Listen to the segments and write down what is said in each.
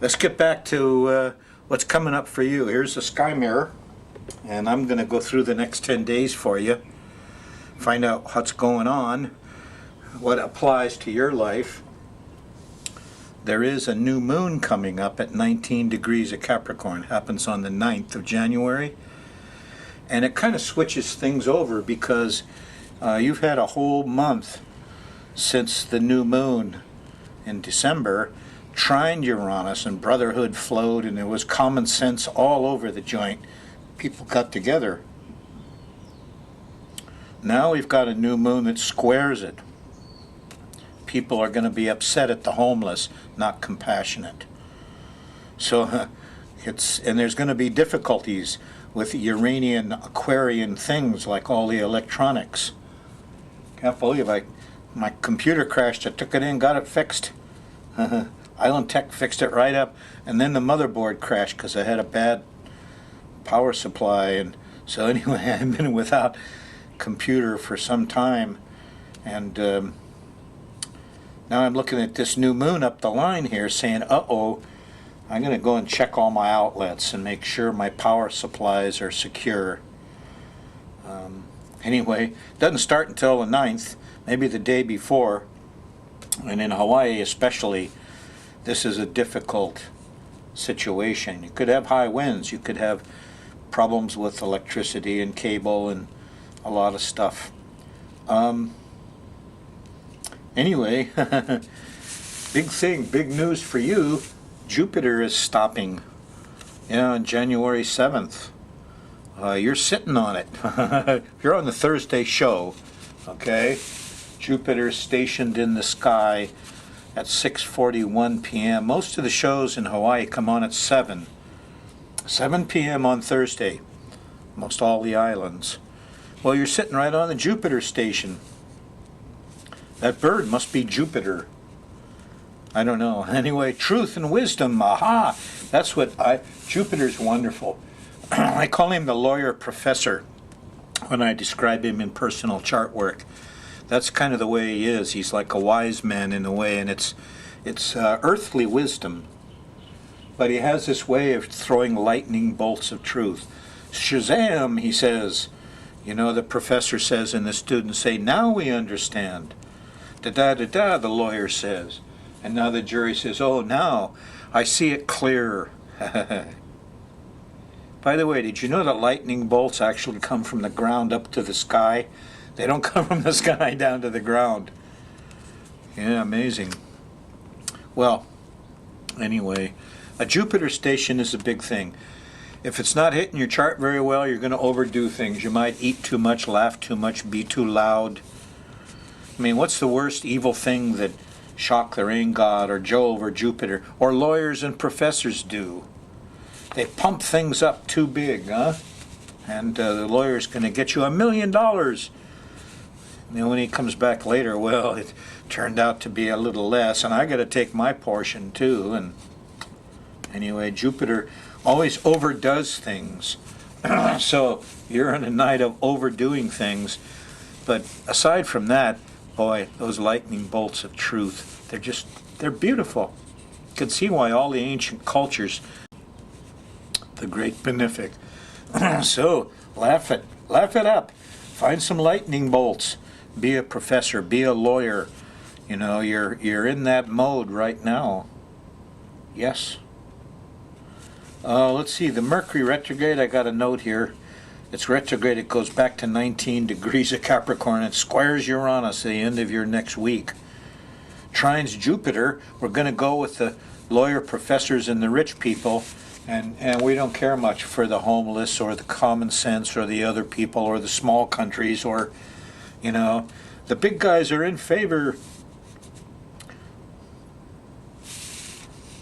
Let's get back to what's coming up for you. Here's the sky mirror, and I'm going to go through the next 10 days for you, find out what's going on, what applies to your life. There is a new moon coming up at 19 degrees of Capricorn. It happens on the 9th of January. And it kind of switches things over because you've had a whole month since the new moon in December trined Uranus, and brotherhood flowed, and there was common sense all over the joint. People got together. Now we've got a new moon that squares it. People are going to be upset at the homeless, not compassionate. So and there's going to be difficulties with Uranian Aquarian things like all the electronics. Can't believe my computer crashed. I took it in, got it fixed. Island Tech fixed it right up, and then the motherboard crashed because I had a bad power supply. And so anyway, I've been without computer for some time, and now I'm looking at this new moon up the line here saying, uh-oh, I'm going to go and check all my outlets and make sure my power supplies are secure. Anyway, it doesn't start until the 9th, maybe the day before, and in Hawaii especially, this is a difficult situation. You could have high winds, you could have problems with electricity and cable and a lot of stuff. Anyway, big thing, big news for you. Jupiter is stopping, on January 7th. You're sitting on it. You're on the Thursday show, okay? Jupiter's stationed in the sky at 6:41 p.m. Most of the shows in Hawaii come on at 7 p.m. on Thursday, most all the islands. Well, you're sitting right on the Jupiter station. That bird must be Jupiter. I don't know. Anyway, truth and wisdom, aha! That's what Jupiter's wonderful. I call him the lawyer professor when I describe him in personal chart work. That's kind of the way he is. He's like a wise man in a way, and it's earthly wisdom. But he has this way of throwing lightning bolts of truth. Shazam, he says. The professor says, and the students say, now we understand. Da-da-da-da, the lawyer says. And now the jury says, oh, now I see it clear. By the way, did you know that lightning bolts actually come from the ground up to the sky? They don't come from the sky down to the ground. Yeah, amazing. Well, anyway, a Jupiter station is a big thing. If it's not hitting your chart very well, you're going to overdo things. You might eat too much, laugh too much, be too loud. I mean, what's the worst evil thing that Shock the Rain God or Jove or Jupiter or lawyers and professors do? They pump things up too big, huh? And the lawyer's going to get you $1 million. And when he comes back later, well, it turned out to be a little less, and I got to take my portion too. And anyway, Jupiter always overdoes things. So you're in a night of overdoing things. But aside from that, boy, those lightning bolts of truth, they're beautiful. You can see why all the ancient cultures, the great benefic. So laugh it up. Find some lightning bolts. Be a professor, be a lawyer. You're in that mode right now. Yes. Let's see, the Mercury retrograde, I got a note here. It's retrograde, it goes back to 19 degrees of Capricorn. It squares Uranus at the end of your next week. Trines Jupiter, we're going to go with the lawyer professors and the rich people, and we don't care much for the homeless or the common sense or the other people or the small countries or, the big guys are in favor.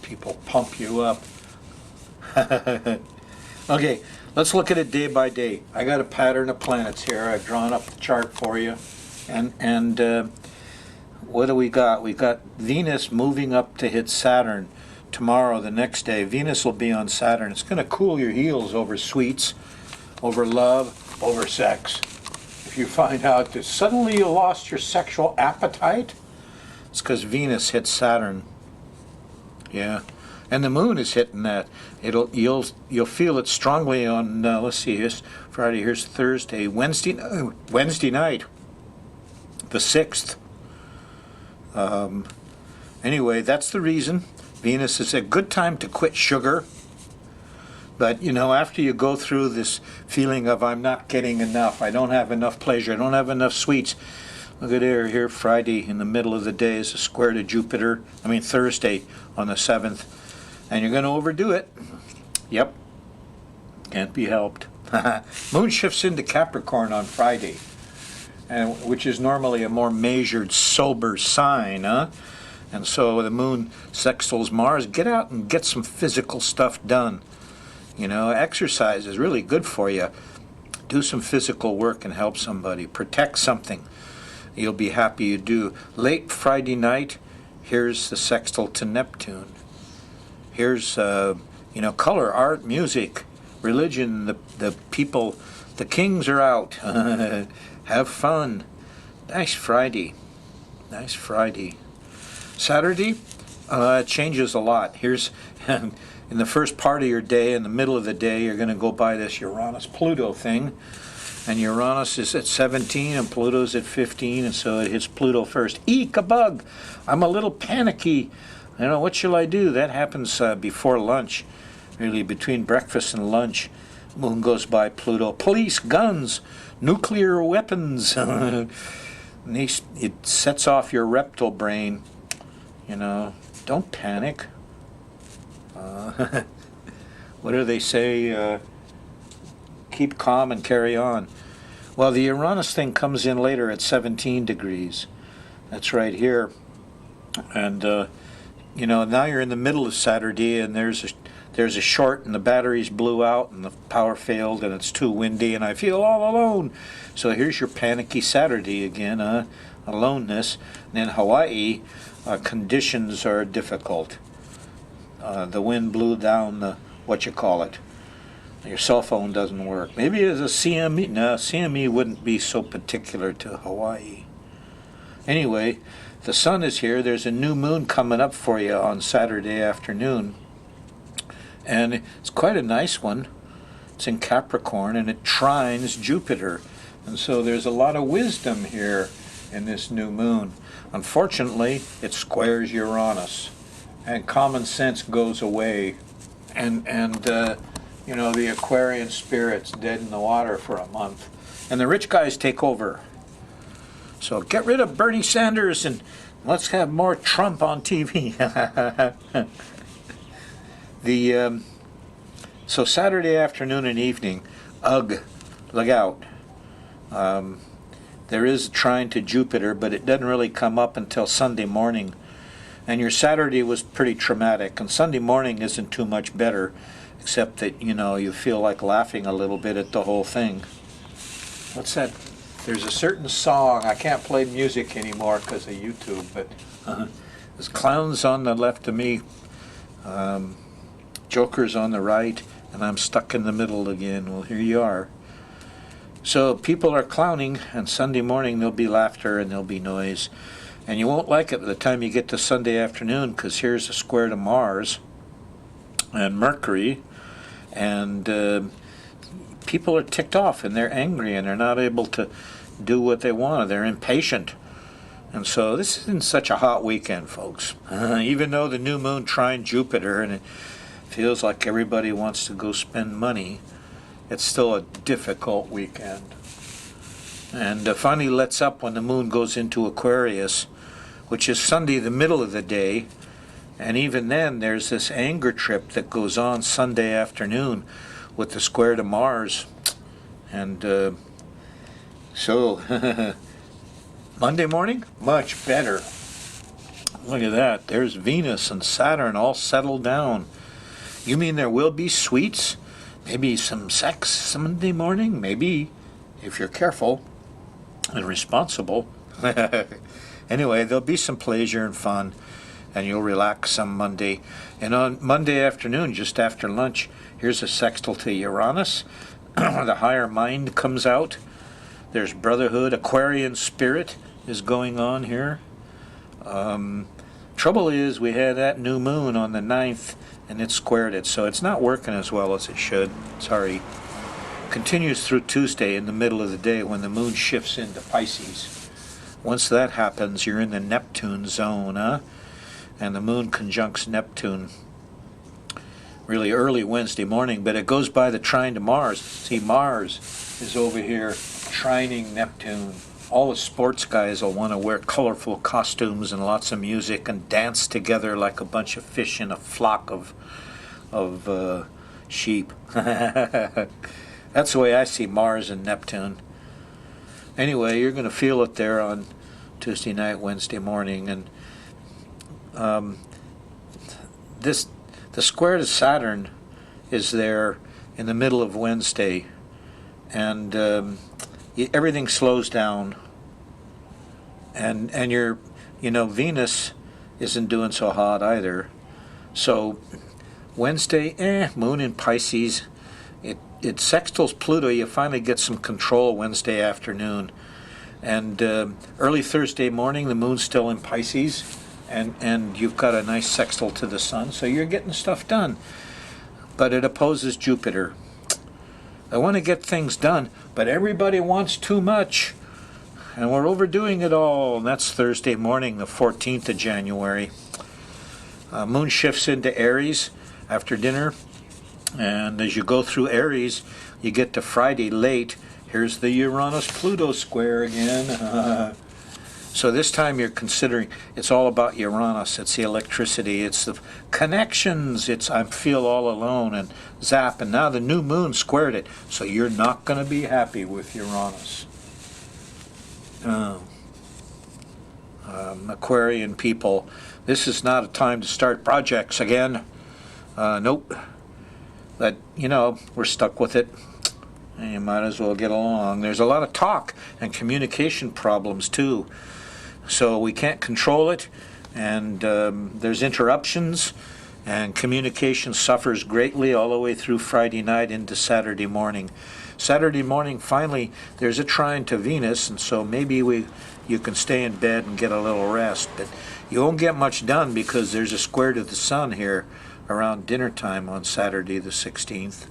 People pump you up. Okay, let's look at it day by day. I got a pattern of planets here. I've drawn up the chart for you. And what do we got? We got Venus moving up to hit Saturn tomorrow, the next day. Venus will be on Saturn. It's going to cool your heels over sweets, over love, over sex. If you find out that suddenly you lost your sexual appetite, it's because Venus hit Saturn. Yeah, and the moon is hitting that. You'll feel it strongly on. Let's see, here's Friday. Here's Thursday, Wednesday night, the 6th. Anyway, that's the reason. Venus is a good time to quit sugar. But, after you go through this feeling of I'm not getting enough, I don't have enough pleasure, I don't have enough sweets. Look at here, Friday in the middle of the day is a square to Jupiter. Thursday on the 7th. And you're going to overdo it. Yep. Can't be helped. Moon shifts into Capricorn on Friday, which is normally a more measured, sober sign, huh? And so the moon sextiles Mars. Get out and get some physical stuff done. Exercise is really good for you. Do some physical work and help somebody. Protect something. You'll be happy you do. Late Friday night, here's the sextile to Neptune. Here's, color, art, music, religion, the people, the kings are out. Have fun. Nice Friday. Nice Friday. Saturday, it changes a lot. Here's... In the first part of your day, in the middle of the day, you're going to go by this Uranus-Pluto thing. And Uranus is at 17 and Pluto's at 15, and so it hits Pluto first. Eek, a bug! I'm a little panicky. What shall I do? That happens before lunch, really between breakfast and lunch. Moon goes by Pluto. Police, guns, nuclear weapons. It sets off your reptile brain. Don't panic. What do they say? Keep calm and carry on. Well, the Uranus thing comes in later at 17 degrees. That's right here. And, now you're in the middle of Saturday, and there's a short, and the batteries blew out, and the power failed, and it's too windy, and I feel all alone. So here's your panicky Saturday again, aloneness. And in Hawaii, conditions are difficult. The wind blew down your cell phone doesn't work. Maybe as a CME. No, CME wouldn't be so particular to Hawaii. Anyway, the sun is here. There's a new moon coming up for you on Saturday afternoon. And it's quite a nice one. It's in Capricorn, and it trines Jupiter. And so there's a lot of wisdom here in this new moon. Unfortunately, it squares Uranus. And common sense goes away, and the Aquarian spirit's dead in the water for a month, and the rich guys take over. So get rid of Bernie Sanders and let's have more Trump on TV. So Saturday afternoon and evening, look out. There is a trine to Jupiter, but it doesn't really come up until Sunday morning. And your Saturday was pretty traumatic, and Sunday morning isn't too much better, except that, you feel like laughing a little bit at the whole thing. What's that? There's a certain song, I can't play music anymore because of YouTube, but there's clowns on the left of me, jokers on the right, and I'm stuck in the middle again. Well, here you are. So people are clowning, and Sunday morning there'll be laughter and there'll be noise. And you won't like it by the time you get to Sunday afternoon, because here's a square to Mars and Mercury, and people are ticked off and they're angry and they're not able to do what they want. They're impatient. And so this isn't such a hot weekend, folks. Even though the new moon trine Jupiter and it feels like everybody wants to go spend money, it's still a difficult weekend. And finally lets up when the moon goes into Aquarius, which is Sunday, the middle of the day. And even then, there's this anger trip that goes on Sunday afternoon with the square to Mars. And so Monday morning, much better. Look at that. There's Venus and Saturn all settled down. You mean there will be sweets? Maybe some sex Sunday morning? Maybe, if you're careful and responsible. Anyway, there'll be some pleasure and fun, and you'll relax some Monday. And on Monday afternoon, just after lunch, here's a sextile to Uranus. The higher mind comes out. There's brotherhood. Aquarian spirit is going on here. Trouble is, we had that new moon on the 9th, and it squared it, so it's not working as well as it should. Sorry. Continues through Tuesday in the middle of the day when the moon shifts into Pisces. Once that happens, you're in the Neptune zone, huh? And the moon conjuncts Neptune really early Wednesday morning, but it goes by the trine to Mars. See, Mars is over here trining Neptune. All the sports guys will want to wear colorful costumes and lots of music and dance together like a bunch of fish in a flock of sheep. That's the way I see Mars and Neptune. Anyway, you're going to feel it there on Tuesday night, Wednesday morning, and the square to Saturn is there in the middle of Wednesday, and everything slows down, and Venus isn't doing so hot either. So Wednesday, moon in Pisces, it sextiles Pluto. You finally get some control Wednesday afternoon, and early Thursday morning the moon's still in Pisces, and you've got a nice sextile to the sun, so you're getting stuff done. But it opposes Jupiter. I want to get things done, but everybody wants too much, and we're overdoing it all. And that's Thursday morning, the 14th of January. Moon shifts into Aries after dinner, and as you go through Aries, you get to Friday late. Here's the Uranus-Pluto square again. So this time you're considering, it's all about Uranus, it's the electricity, it's the connections, it's I feel all alone, and zap, and now the new moon squared it, so you're not going to be happy with Uranus. Aquarian people, this is not a time to start projects again. Nope. But, we're stuck with it. And you might as well get along. There's a lot of talk and communication problems too. So we can't control it, and there's interruptions, and communication suffers greatly all the way through Friday night into Saturday morning. Saturday morning, finally, there's a trine to Venus, and so maybe you can stay in bed and get a little rest, but you won't get much done because there's a square to the sun here around dinner time on Saturday the 16th.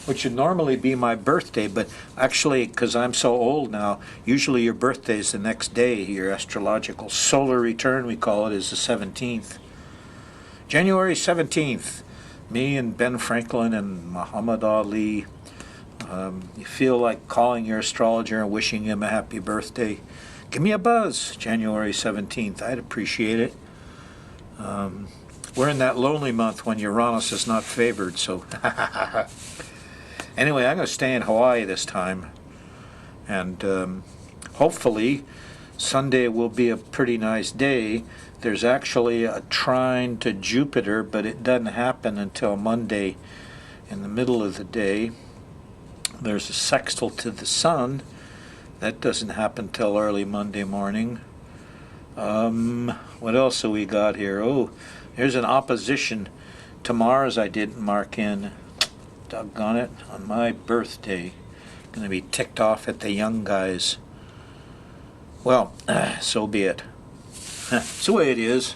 Which would normally be my birthday, but actually, because I'm so old now, usually your birthday is the next day. Your astrological solar return, we call it, is the 17th. January 17th, me and Ben Franklin and Muhammad Ali. You feel like calling your astrologer and wishing him a happy birthday? Give me a buzz, January 17th. I'd appreciate it. We're in that lonely month when Uranus is not favored, so... Anyway, I'm going to stay in Hawaii this time, and hopefully Sunday will be a pretty nice day. There's actually a trine to Jupiter, but it doesn't happen until Monday in the middle of the day. There's a sextile to the sun. That doesn't happen till early Monday morning. What else have we got here? Oh, here's an opposition to Mars I didn't mark in. Doggone it, on my birthday. Going to be ticked off at the young guys. Well, so be it. It's the way it is.